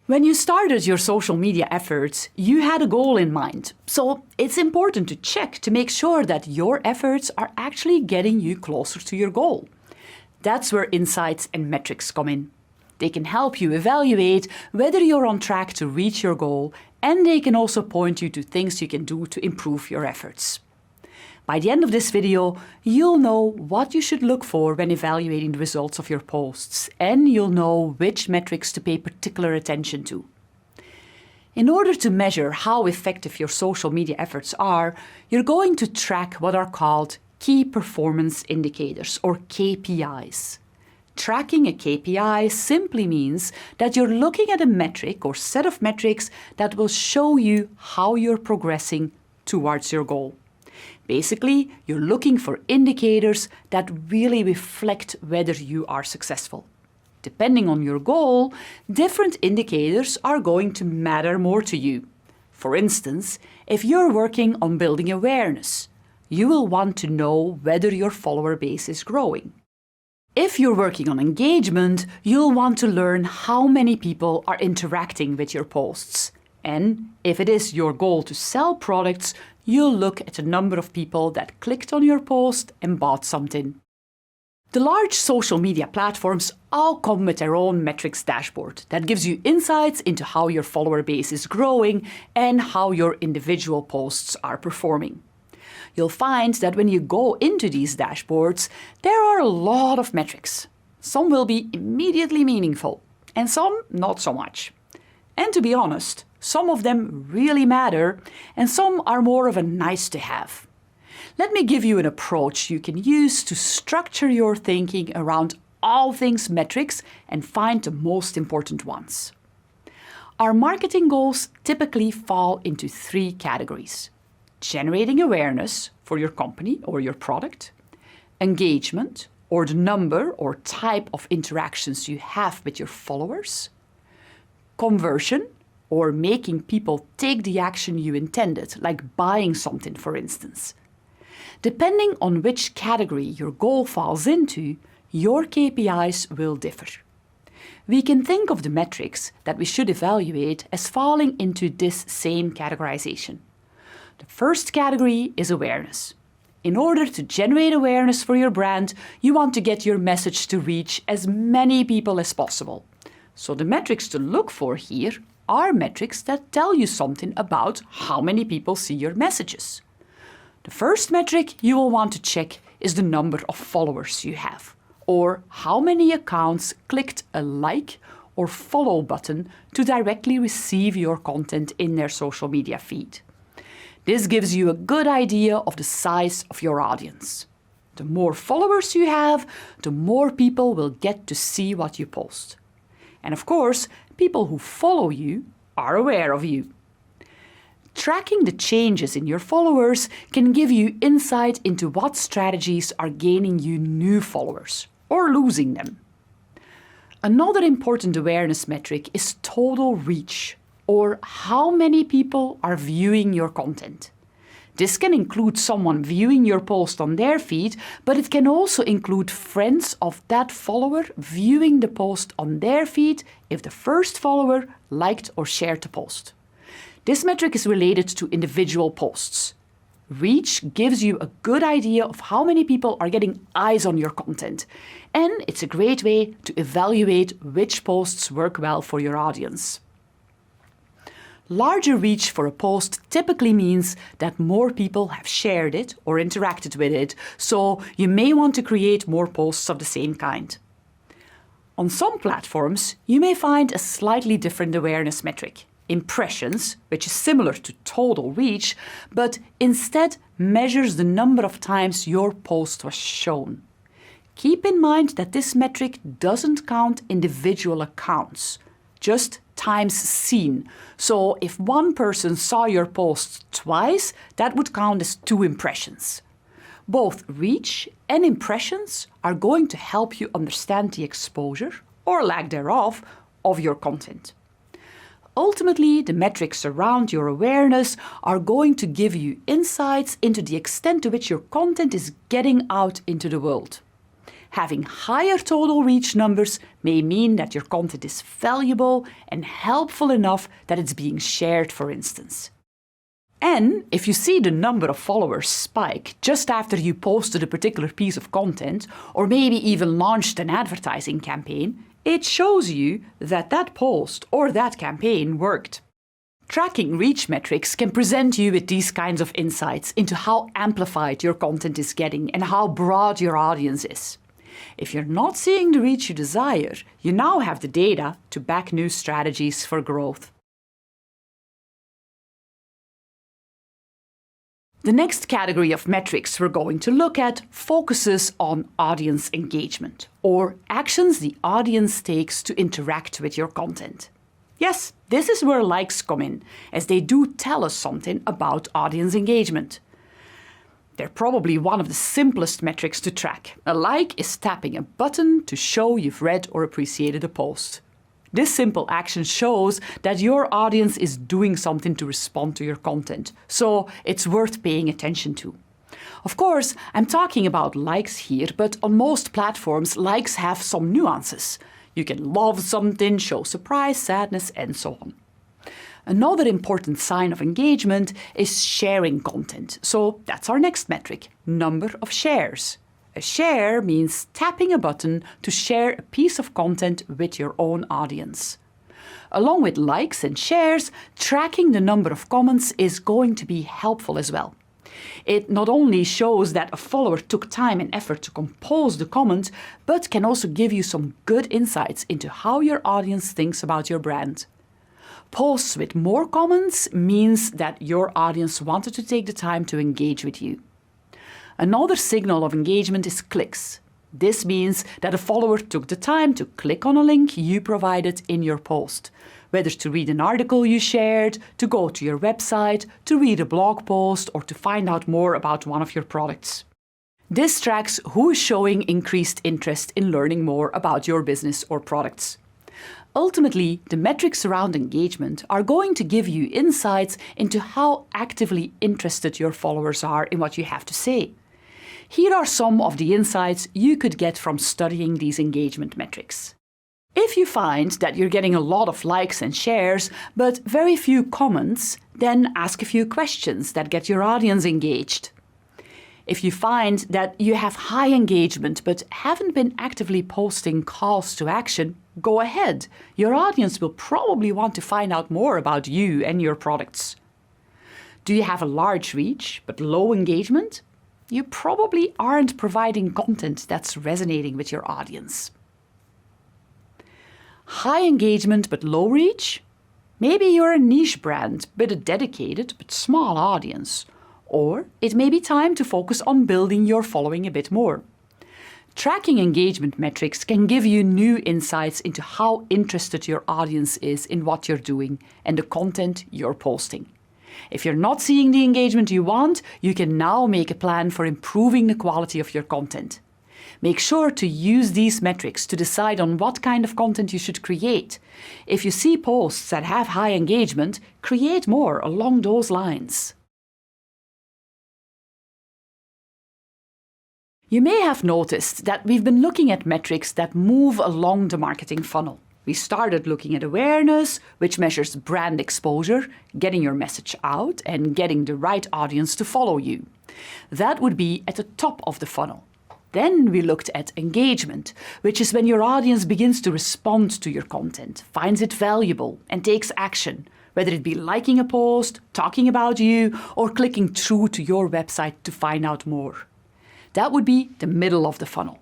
When you started your social media efforts, you had a goal in mind. So it's important to check to make sure that your efforts are actually getting you closer to your goal. That's where insights and metrics come in. They can help you evaluate whether you're on track to reach your goal, and they can also point you to things you can do to improve your efforts. By the end of this video, you'll know what you should look for when evaluating the results of your posts, and you'll know which metrics to pay particular attention to. In order to measure how effective your social media efforts are, you're going to track what are called Key Performance Indicators, or KPIs. Tracking a KPI simply means that you're looking at a metric or set of metrics that will show you how you're progressing towards your goal. Basically, you're looking for indicators that really reflect whether you are successful. Depending on your goal, different indicators are going to matter more to you. For instance, if you're working on building awareness, you will want to know whether your follower base is growing. If you're working on engagement, you'll want to learn how many people are interacting with your posts. And if it is your goal to sell products, you'll look at the number of people that clicked on your post and bought something. The large social media platforms all come with their own metrics dashboard that gives you insights into how your follower base is growing and how your individual posts are performing. You'll find that when you go into these dashboards, there are a lot of metrics. Some will be immediately meaningful, and some not so much. And to be honest, some of them really matter, and some are more of a nice to have. Let me give you an approach you can use to structure your thinking around all things metrics and find the most important ones. Our marketing goals typically fall into 3 categories: generating awareness for your company or your product, engagement, or the number or type of interactions you have with your followers, conversion, or making people take the action you intended, like buying something, for instance. Depending on which category your goal falls into, your KPIs will differ. We can think of the metrics that we should evaluate as falling into this same categorization. The first category is awareness. In order to generate awareness for your brand, you want to get your message to reach as many people as possible. So the metrics to look for here are metrics that tell you something about how many people see your messages. The first metric you will want to check is the number of followers you have, or how many accounts clicked a like or follow button to directly receive your content in their social media feed. This gives you a good idea of the size of your audience. The more followers you have, the more people will get to see what you post. And of course, people who follow you are aware of you. Tracking the changes in your followers can give you insight into what strategies are gaining you new followers or losing them. Another important awareness metric is total reach, or how many people are viewing your content. This can include someone viewing your post on their feed, but it can also include friends of that follower viewing the post on their feed if the first follower liked or shared the post. This metric is related to individual posts. Reach gives you a good idea of how many people are getting eyes on your content, and it's a great way to evaluate which posts work well for your audience. Larger reach for a post typically means that more people have shared it or interacted with it, so you may want to create more posts of the same kind. On some platforms, you may find a slightly different awareness metric, impressions, which is similar to total reach, but instead measures the number of times your post was shown. Keep in mind that this metric doesn't count individual accounts, just times seen. So if one person saw your post twice, that would count as 2 impressions. Both reach and impressions are going to help you understand the exposure, or lack thereof, of your content. Ultimately, the metrics around your awareness are going to give you insights into the extent to which your content is getting out into the world. Having higher total reach numbers may mean that your content is valuable and helpful enough that it's being shared, for instance. And if you see the number of followers spike just after you posted a particular piece of content, or maybe even launched an advertising campaign, it shows you that that post or that campaign worked. Tracking reach metrics can present you with these kinds of insights into how amplified your content is getting and how broad your audience is. If you're not seeing the reach you desire, you now have the data to back new strategies for growth. The next category of metrics we're going to look at focuses on audience engagement, or actions the audience takes to interact with your content. Yes, this is where likes come in, as they do tell us something about audience engagement. They're probably one of the simplest metrics to track. A like is tapping a button to show you've read or appreciated a post. This simple action shows that your audience is doing something to respond to your content, so it's worth paying attention to. Of course, I'm talking about likes here, but on most platforms, likes have some nuances. You can love something, show surprise, sadness, and so on. Another important sign of engagement is sharing content, so that's our next metric, number of shares. A share means tapping a button to share a piece of content with your own audience. Along with likes and shares, tracking the number of comments is going to be helpful as well. It not only shows that a follower took time and effort to compose the comment, but can also give you some good insights into how your audience thinks about your brand. Posts with more comments means that your audience wanted to take the time to engage with you. Another signal of engagement is clicks. This means that a follower took the time to click on a link you provided in your post, whether to read an article you shared, to go to your website, to read a blog post, or to find out more about one of your products. This tracks who is showing increased interest in learning more about your business or products. Ultimately, the metrics around engagement are going to give you insights into how actively interested your followers are in what you have to say. Here are some of the insights you could get from studying these engagement metrics. If you find that you're getting a lot of likes and shares, but very few comments, then ask a few questions that get your audience engaged. If you find that you have high engagement but haven't been actively posting calls to action, go ahead. Your audience will probably want to find out more about you and your products. Do you have a large reach but low engagement? You probably aren't providing content that's resonating with your audience. High engagement but low reach? Maybe you're a niche brand with a dedicated but small audience. Or it may be time to focus on building your following a bit more. Tracking engagement metrics can give you new insights into how interested your audience is in what you're doing and the content you're posting. If you're not seeing the engagement you want, you can now make a plan for improving the quality of your content. Make sure to use these metrics to decide on what kind of content you should create. If you see posts that have high engagement, create more along those lines. You may have noticed that we've been looking at metrics that move along the marketing funnel. We started looking at awareness, which measures brand exposure, getting your message out, and getting the right audience to follow you. That would be at the top of the funnel. Then we looked at engagement, which is when your audience begins to respond to your content, finds it valuable, and takes action, whether it be liking a post, talking about you, or clicking through to your website to find out more. That would be the middle of the funnel.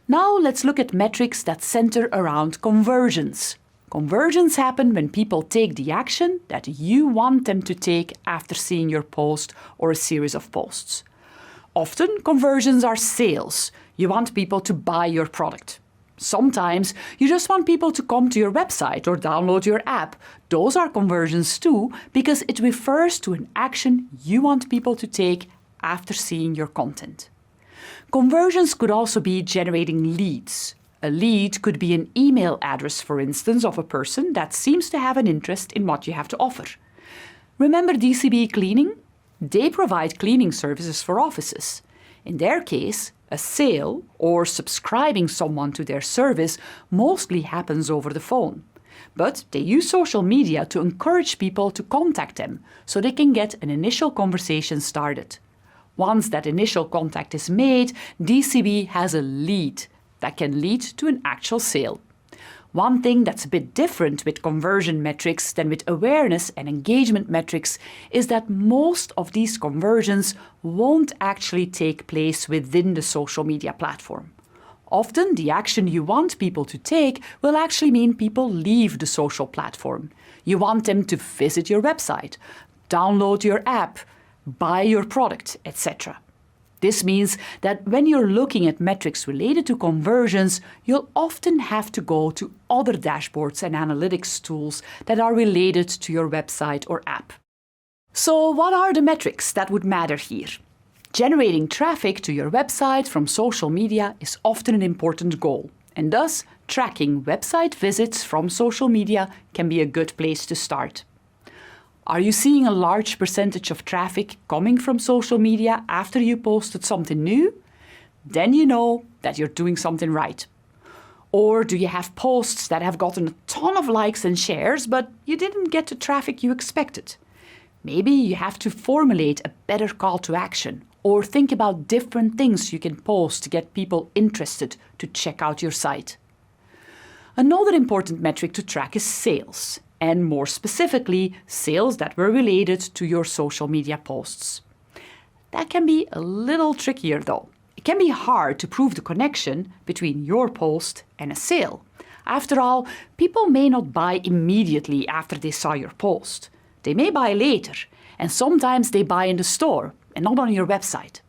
Now let's look at metrics that center around conversions. Conversions happen when people take the action that you want them to take after seeing your post or a series of posts. Often, conversions are sales. You want people to buy your product. Sometimes, you just want people to come to your website or download your app. Those are conversions too, because it refers to an action you want people to take after seeing your content. Conversions could also be generating leads. A lead could be an email address, for instance, of a person that seems to have an interest in what you have to offer. Remember DCB Cleaning? They provide cleaning services for offices. In their case, a sale or subscribing someone to their service mostly happens over the phone. But they use social media to encourage people to contact them so they can get an initial conversation started. Once that initial contact is made, DCB has a lead that can lead to an actual sale. One thing that's a bit different with conversion metrics than with awareness and engagement metrics is that most of these conversions won't actually take place within the social media platform. Often, the action you want people to take will actually mean people leave the social platform. You want them to visit your website, download your app, buy your product, etc. This means that when you're looking at metrics related to conversions, you'll often have to go to other dashboards and analytics tools that are related to your website or app. So, what are the metrics that would matter here? Generating traffic to your website from social media is often an important goal, and thus tracking website visits from social media can be a good place to start. Are you seeing a large percentage of traffic coming from social media after you posted something new? Then you know that you're doing something right. Or do you have posts that have gotten a ton of likes and shares, but you didn't get the traffic you expected? Maybe you have to formulate a better call to action, or think about different things you can post to get people interested to check out your site. Another important metric to track is sales, and more specifically, sales that were related to your social media posts. That can be a little trickier though. It can be hard to prove the connection between your post and a sale. After all, people may not buy immediately after they saw your post. They may buy later, and sometimes they buy in the store and not on your website.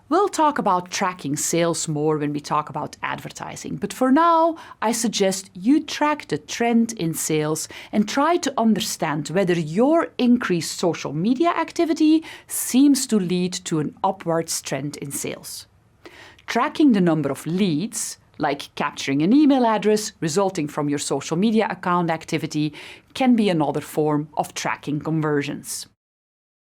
We'll talk about tracking sales more when we talk about advertising, but for now, I suggest you track the trend in sales and try to understand whether your increased social media activity seems to lead to an upwards trend in sales. Tracking the number of leads, like capturing an email address resulting from your social media account activity, can be another form of tracking conversions.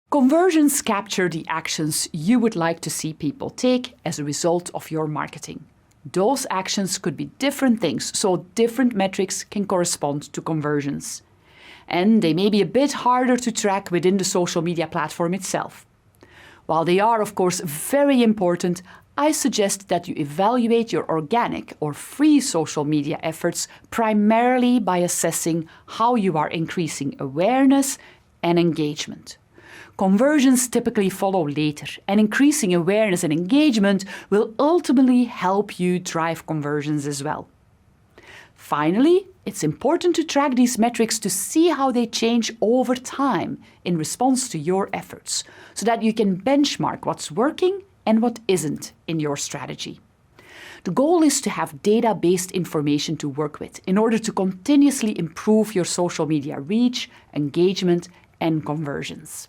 Conversions capture the actions you would like to see people take as a result of your marketing. Those actions could be different things, so different metrics can correspond to conversions. And they may be a bit harder to track within the social media platform itself. While they are, of course, very important, I suggest that you evaluate your organic or free social media efforts primarily by assessing how you are increasing awareness and engagement. Conversions typically follow later, and increasing awareness and engagement will ultimately help you drive conversions as well. Finally, it's important to track these metrics to see how they change over time in response to your efforts, so that you can benchmark what's working and what isn't in your strategy. The goal is to have data-based information to work with in order to continuously improve your social media reach, engagement, and conversions.